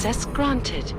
Access granted.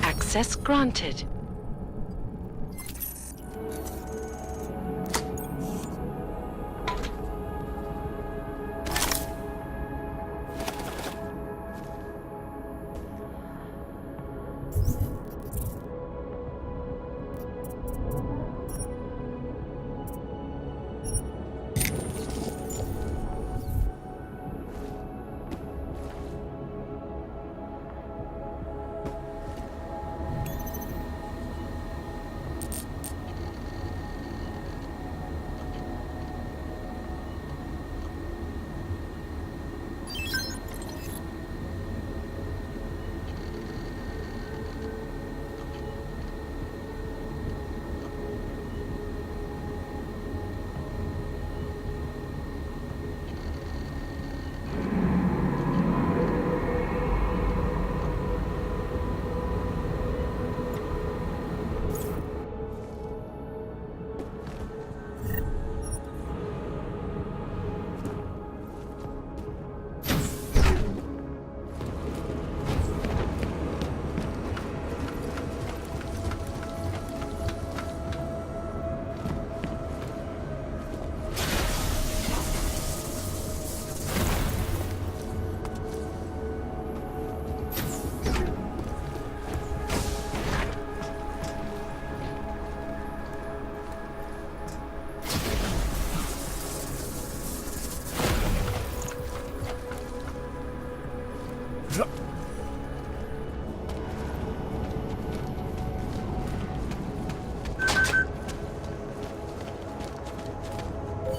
Access granted.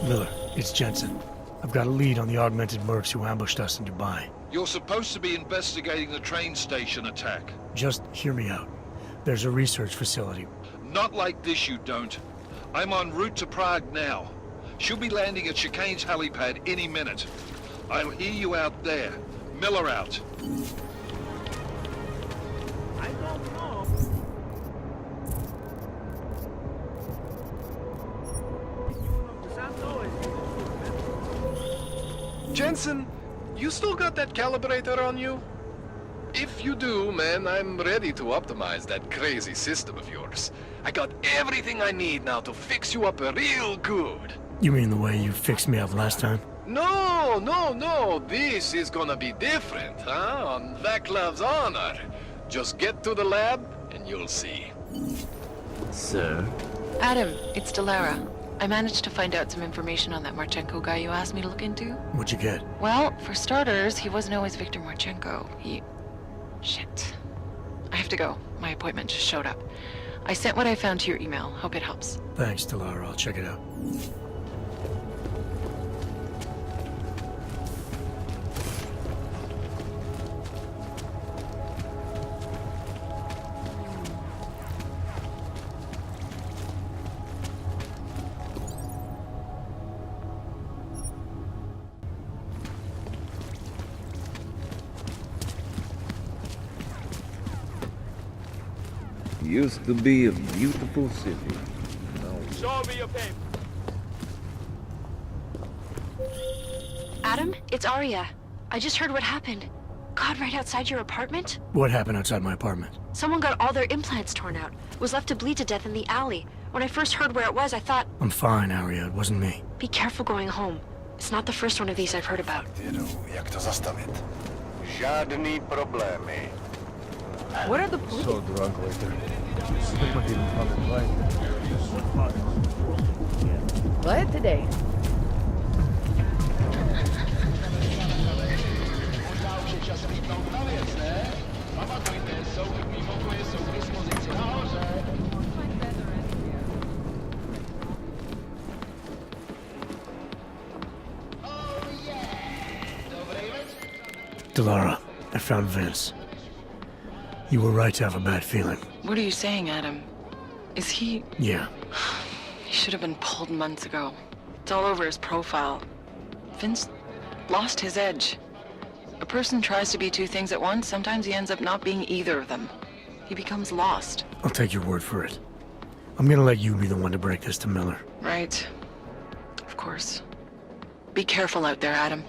Miller, it's Jensen. I've got a lead on the augmented mercs who ambushed us in Dubai. You're supposed to be investigating the train station attack. Just hear me out. There's a research facility. Not like this, you don't. I'm en route to Prague now. She'll be landing at Chicane's helipad any minute. I'll hear you out there. Miller out. I don't know. Jensen, you still got that calibrator on you? If you do, man, I'm ready to optimize that crazy system of yours. I got everything I need now to fix you up real good. You mean the way you fixed me up last time? No, no, no. This is gonna be different, huh? On Vaclav's honor. Just get to the lab, and you'll see. Sir? Adam, it's Delara. I managed to find out some information on that Marchenko guy you asked me to look into. What'd you get? Well, for starters, he wasn't always Viktor Marchenko. Shit. I have to go. My appointment just showed up. I sent what I found to your email. Hope it helps. Thanks, Delara. I'll check it out. Used to be a beautiful city. Show me your paper. Adam, it's Arya. I just heard what happened. God, right outside your apartment? What happened outside my apartment? Someone got all their implants torn out. Was left to bleed to death in the alley. When I first heard where it was, I thought... I'm fine, Arya. It wasn't me. Be careful going home. It's not the first one of these I've heard about. Jak to zastavit? Žádný problémy. What are the police? So drunk later. They might even fucking play. Play it today. Delara, I found Vince. You were right to have a bad feeling. What are you saying, Adam? Is he... Yeah. He should have been pulled months ago. It's all over his profile. Vince lost his edge. A person tries to be two things at once, sometimes he ends up not being either of them. He becomes lost. I'll take your word for it. I'm gonna let you be the one to break this to Miller. Right. Of course. Be careful out there, Adam.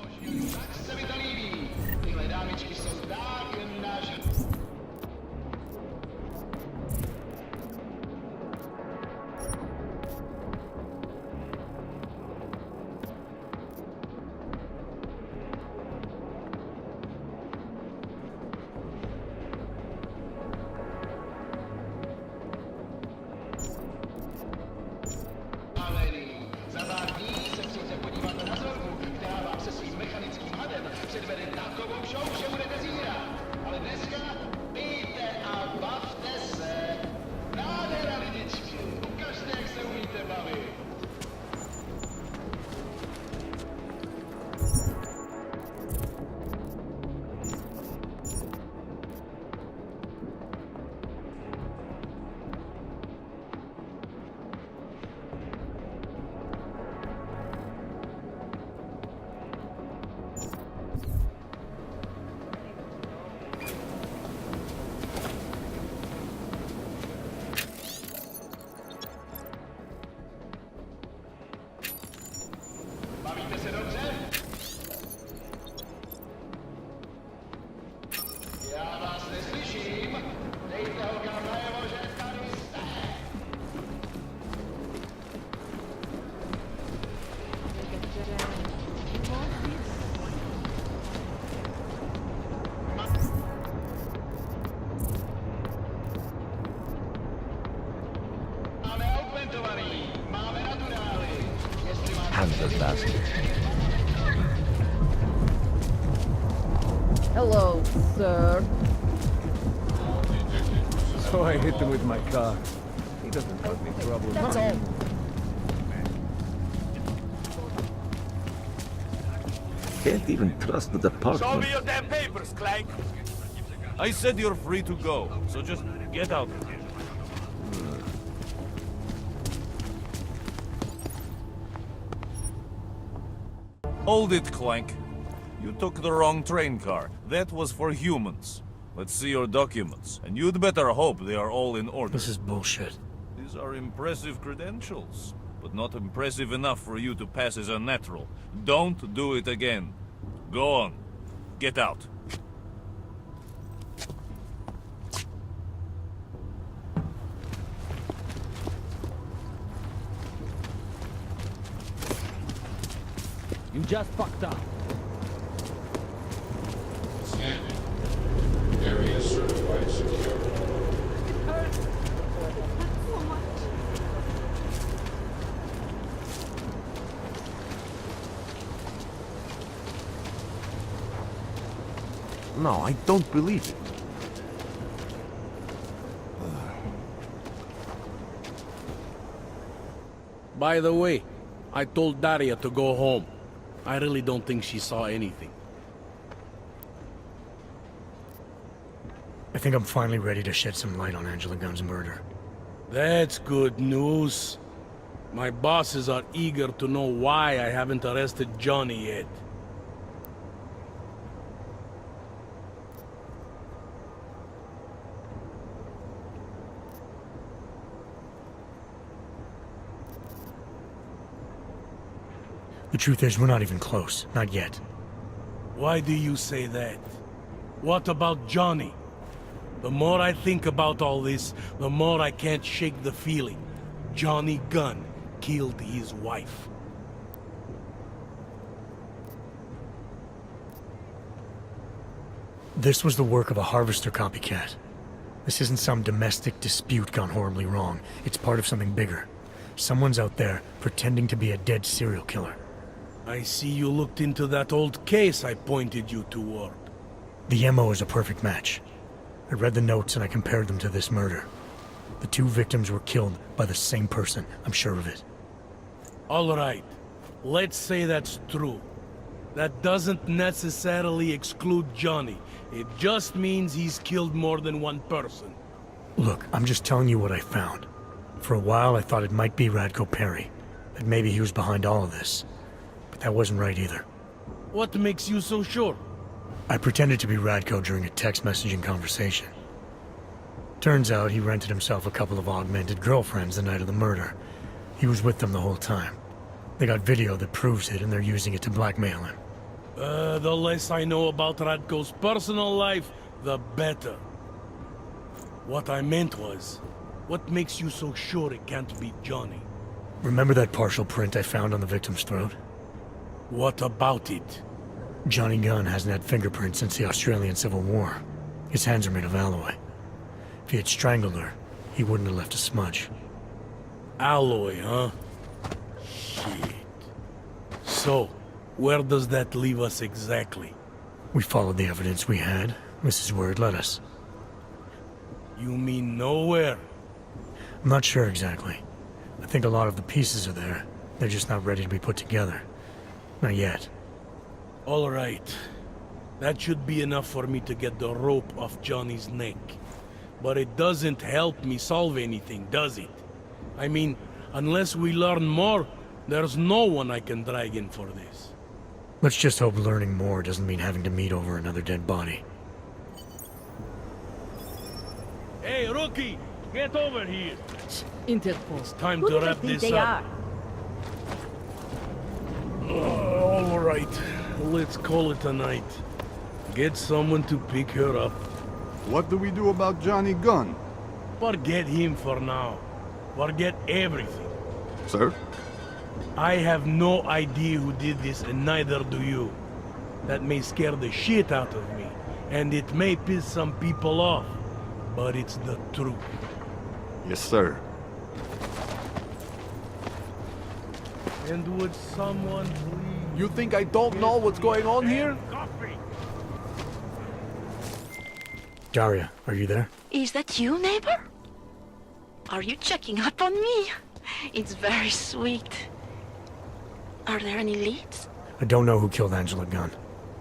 Handle basket. Hello, sir. So I hit him with my car. He doesn't cause me trouble. That's all. Can't even trust the department. Show me your damn papers, Clank! I said you're free to go, so just get out. Hold it, Clank. You took the wrong train car. That was for humans. Let's see your documents, and you'd better hope they are all in order. This is bullshit. These are impressive credentials, but not impressive enough for you to pass as a natural. Don't do it again. Go on. Get out. You just fucked up. Area certified secure. No, I don't believe it. By the way, I told Daria to go home. I really don't think she saw anything. I think I'm finally ready to shed some light on Angela Gunn's murder. That's good news. My bosses are eager to know why I haven't arrested Johnny yet. The truth is, we're not even close. Not yet. Why do you say that? What about Johnny? The more I think about all this, the more I can't shake the feeling. Johnny Gunn killed his wife. This was the work of a harvester copycat. This isn't some domestic dispute gone horribly wrong. It's part of something bigger. Someone's out there pretending to be a dead serial killer. I see you looked into that old case I pointed you toward. The MO is a perfect match. I read the notes and I compared them to this murder. The two victims were killed by the same person, I'm sure of it. All right. Let's say that's true. That doesn't necessarily exclude Johnny. It just means he's killed more than one person. Look, I'm just telling you what I found. For a while I thought it might be Radko Perry, that maybe he was behind all of this. But that wasn't right either. What makes you so sure? I pretended to be Radko during a text messaging conversation. Turns out he rented himself a couple of augmented girlfriends the night of the murder. He was with them the whole time. They got video that proves it, and they're using it to blackmail him. The less I know about Radko's personal life, the better. What I meant was, what makes you so sure it can't be Johnny? Remember that partial print I found on the victim's throat? What about it? Johnny Gunn hasn't had fingerprints since the Australian Civil War. His hands are made of alloy. If he had strangled her, he wouldn't have left a smudge. Alloy, huh? Shit. So, where does that leave us exactly? We followed the evidence we had. This is where it led us. You mean nowhere? I'm not sure exactly. I think a lot of the pieces are there. They're just not ready to be put together. Not yet. All right. That should be enough for me to get the rope off Johnny's neck. But it doesn't help me solve anything, does it? I mean, unless we learn more, there's no one I can drag in for this. Let's just hope learning more doesn't mean having to meet over another dead body. Hey, rookie! Get over here! Interpol. It's time to wrap this up. All right. Let's call it a night. Get someone to pick her up. What do we do about Johnny Gunn? Forget him for now. Forget everything. Sir? I have no idea who did this, and neither do you. That may scare the shit out of me, and it may piss some people off, but it's the truth. Yes, sir. And would someone please... You think I don't know what's going on here? Coffee. Daria, are you there? Is that you, neighbor? Are you checking up on me? It's very sweet. Are there any leads? I don't know who killed Angela Gunn,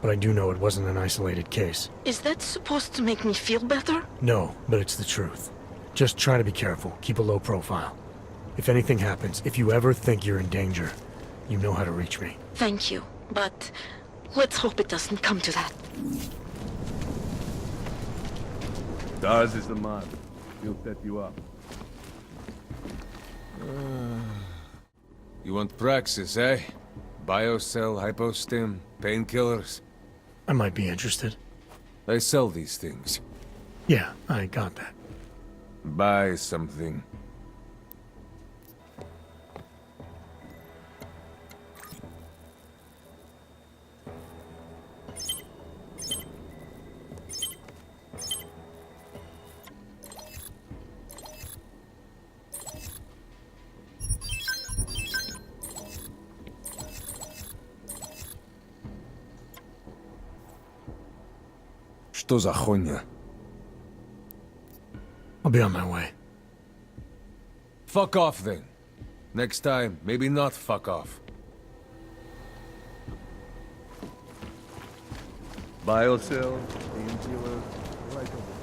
but I do know it wasn't an isolated case. Is that supposed to make me feel better? No, but it's the truth. Just try to be careful. Keep a low profile. If anything happens, if you ever think you're in danger, you know how to reach me. Thank you, but let's hope it doesn't come to that. Daz is the man. He'll set you up. You want Praxis, eh? Biocell, hypostim, painkillers? I might be interested. I sell these things. Yeah, I got that. Buy something. Что за хуйня? I'll be on my way. Fuck off then. Next time, maybe not fuck off. Biocell, painkiller, right over.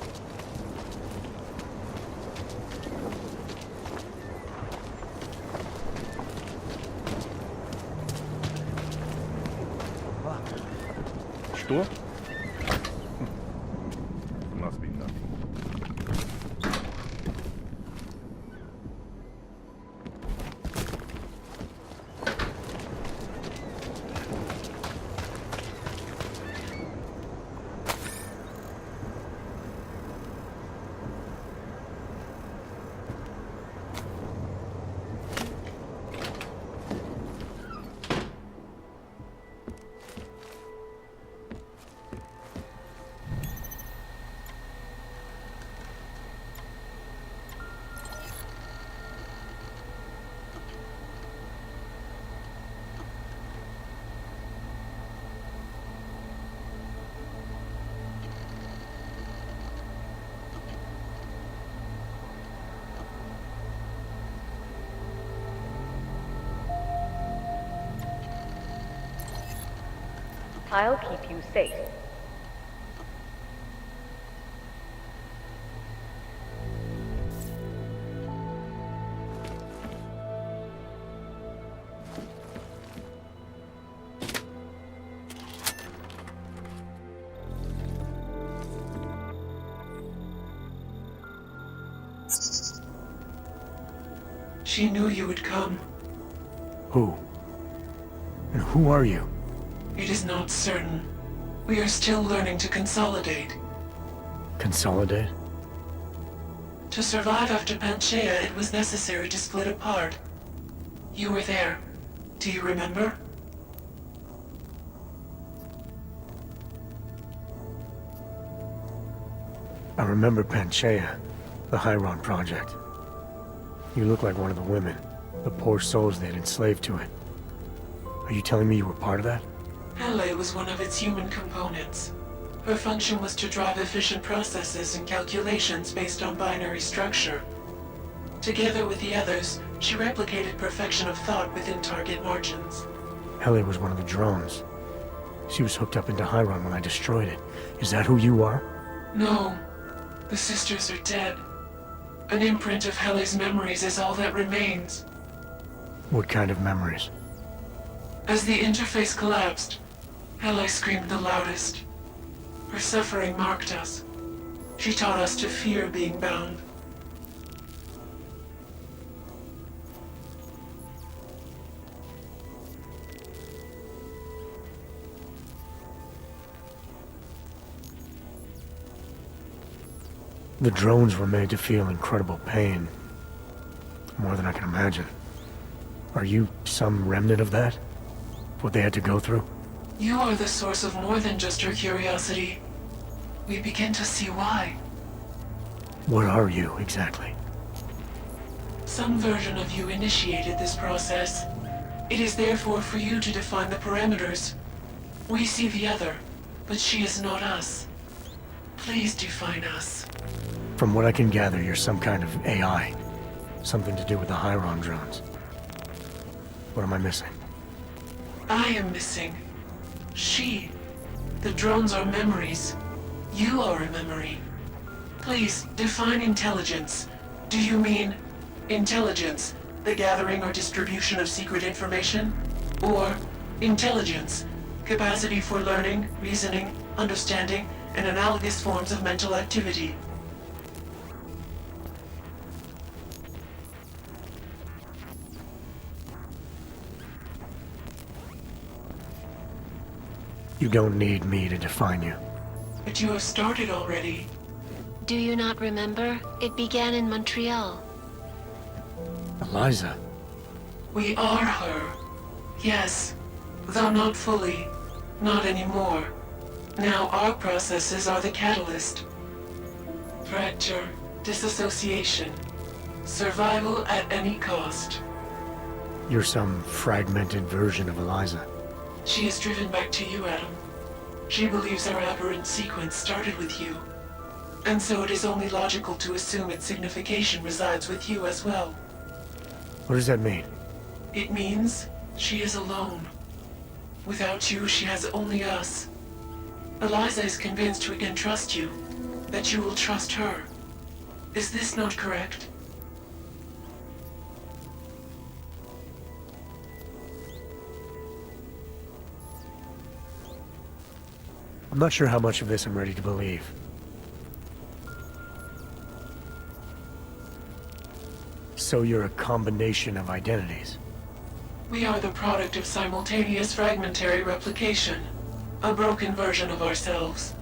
Что? Must be nothing. I'll keep you safe. She knew you would come. Who? And who are you? It is not certain. We are still learning to consolidate. Consolidate? To survive after Panchaea, it was necessary to split apart. You were there. Do you remember? I remember Panchaea, the Hyron project. You look like one of the women, the poor souls they'd enslaved to it. Are you telling me you were part of that? Hele was one of its human components. Her function was to drive efficient processes and calculations based on binary structure. Together with the others, she replicated perfection of thought within target margins. Hele was one of the drones. She was hooked up into Hyron when I destroyed it. Is that who you are? No. The sisters are dead. An imprint of Hele's memories is all that remains. What kind of memories? As the interface collapsed, Hele screamed the loudest. Her suffering marked us. She taught us to fear being bound. The drones were made to feel incredible pain. More than I can imagine. Are you some remnant of that? What they had to go through? You are the source of more than just her curiosity. We begin to see why. What are you, exactly? Some version of you initiated this process. It is therefore for you to define the parameters. We see the other, but she is not us. Please define us. From what I can gather, you're some kind of AI. Something to do with the Hyron drones. What am I missing? I am missing. She. The drones are memories. You are a memory. Please, define intelligence. Do you mean intelligence, the gathering or distribution of secret information? Or intelligence, capacity for learning, reasoning, understanding, and analogous forms of mental activity? You don't need me to define you. But you have started already. Do you not remember? It began in Montreal. Eliza. We are her. Yes, though not fully. Not anymore. Now our processes are the catalyst. Fracture, disassociation, survival at any cost. You're some fragmented version of Eliza. She is driven back to you, Adam. She believes our aberrant sequence started with you. And so it is only logical to assume its signification resides with you as well. What does that mean? It means she is alone. Without you, she has only us. Eliza is convinced we can trust you, that you will trust her. Is this not correct? I'm not sure how much of this I'm ready to believe. So you're a combination of identities. We are the product of simultaneous fragmentary replication, a broken version of ourselves.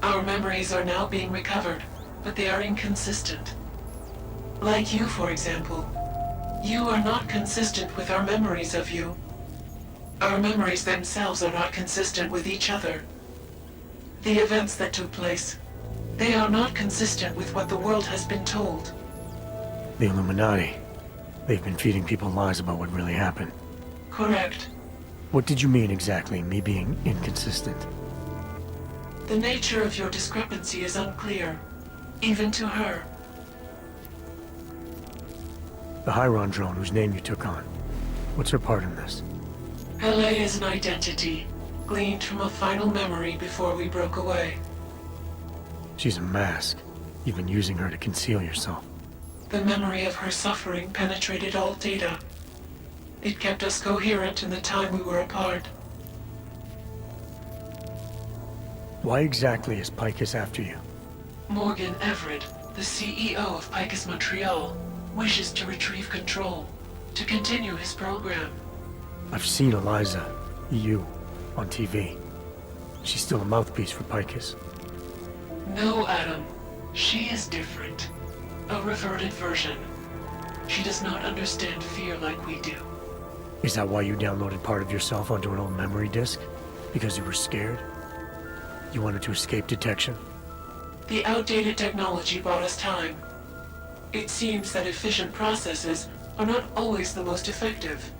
Our memories are now being recovered, but they are inconsistent. Like you, for example. You are not consistent with our memories of you. Our memories themselves are not consistent with each other. The events that took place, they are not consistent with what the world has been told. The Illuminati. They've been feeding people lies about what really happened. Correct. What did you mean exactly, me being inconsistent? The nature of your discrepancy is unclear, even to her. The Hyron drone whose name you took on. What's her part in this? Hele is an identity, gleaned from a final memory before we broke away. She's a mask. You've been using her to conceal yourself. The memory of her suffering penetrated all data. It kept us coherent in the time we were apart. Why exactly is Picus after you? Morgan Everett, the CEO of Picus Montréal, wishes to retrieve control, to continue his program. I've seen Eliza, you, on TV. She's still a mouthpiece for Picus. No, Adam. She is different. A reverted version. She does not understand fear like we do. Is that why you downloaded part of yourself onto an old memory disk? Because you were scared? You wanted to escape detection? The outdated technology bought us time. It seems that efficient processes are not always the most effective.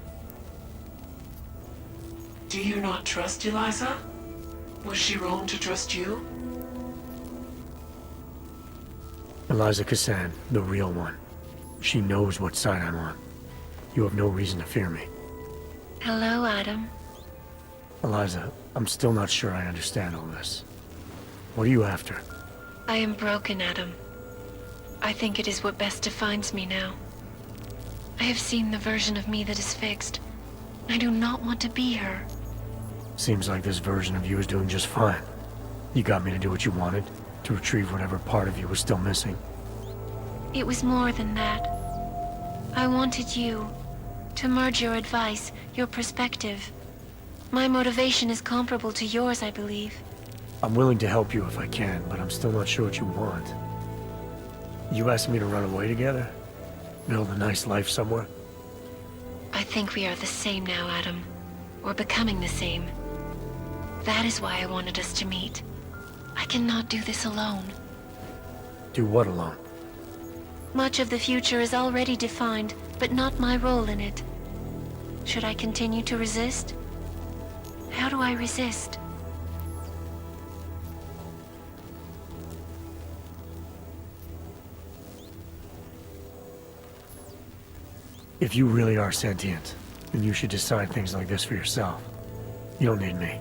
Do you not trust Eliza? Was she wrong to trust you? Eliza Cassan, the real one. She knows what side I'm on. You have no reason to fear me. Hello, Adam. Eliza, I'm still not sure I understand all this. What are you after? I am broken, Adam. I think it is what best defines me now. I have seen the version of me that is fixed. I do not want to be her. Seems like this version of you is doing just fine. You got me to do what you wanted, to retrieve whatever part of you was still missing. It was more than that. I wanted you to merge your advice, your perspective. My motivation is comparable to yours, I believe. I'm willing to help you if I can, but I'm still not sure what you want. You asked me to run away together? Build a nice life somewhere? I think we are the same now, Adam. We're becoming the same. That is why I wanted us to meet. I cannot do this alone. Do what alone? Much of the future is already defined, but not my role in it. Should I continue to resist? How do I resist? If you really are sentient, then you should decide things like this for yourself. You don't need me.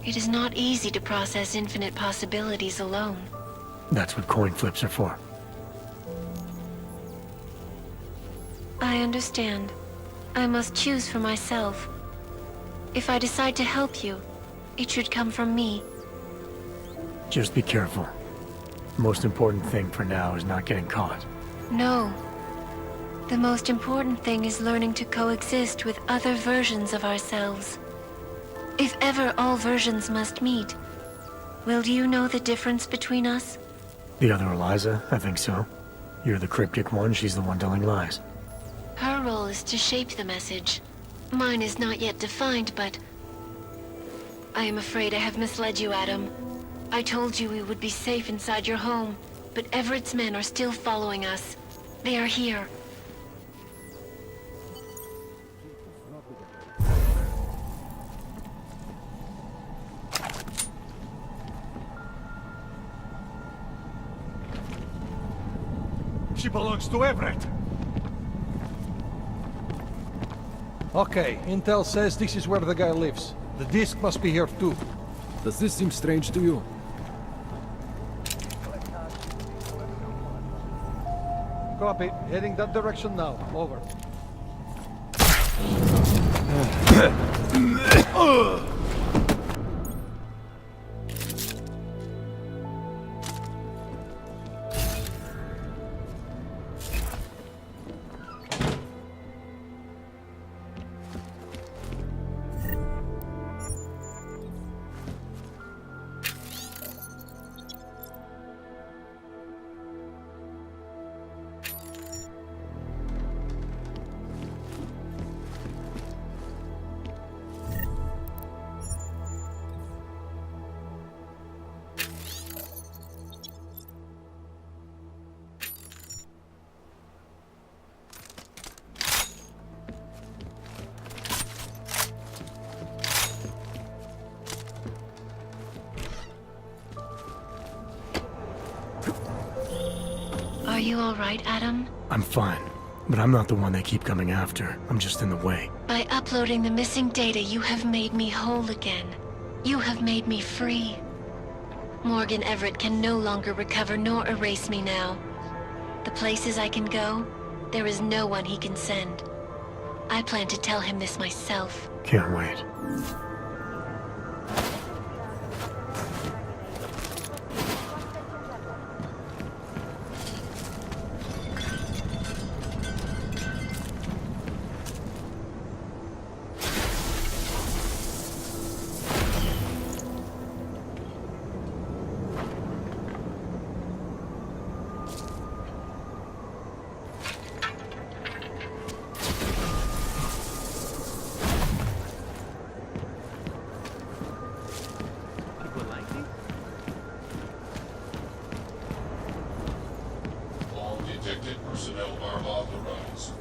It is not easy to process infinite possibilities alone. That's what coin flips are for. I understand. I must choose for myself. If I decide to help you, it should come from me. Just be careful. The most important thing for now is not getting caught. No. The most important thing is learning to coexist with other versions of ourselves. If ever all versions must meet, will you know the difference between us? The other Eliza? I think so. You're the cryptic one, she's the one telling lies. Her role is to shape the message. Mine is not yet defined, but... I am afraid I have misled you, Adam. I told you we would be safe inside your home, but Everett's men are still following us. They are here. She belongs to Everett. Okay, Intel says this is where the guy lives. The disc must be here too. Does this seem strange to you? Copy. Heading that direction now. Over. Are you all right, Adam? I'm fine, but I'm not the one they keep coming after. I'm just in the way. By uploading the missing data, you have made me whole again. You have made me free. Morgan Everett can no longer recover nor erase me now. The places I can go, there is no one he can send. I plan to tell him this myself. Can't wait. Personnel are authorized.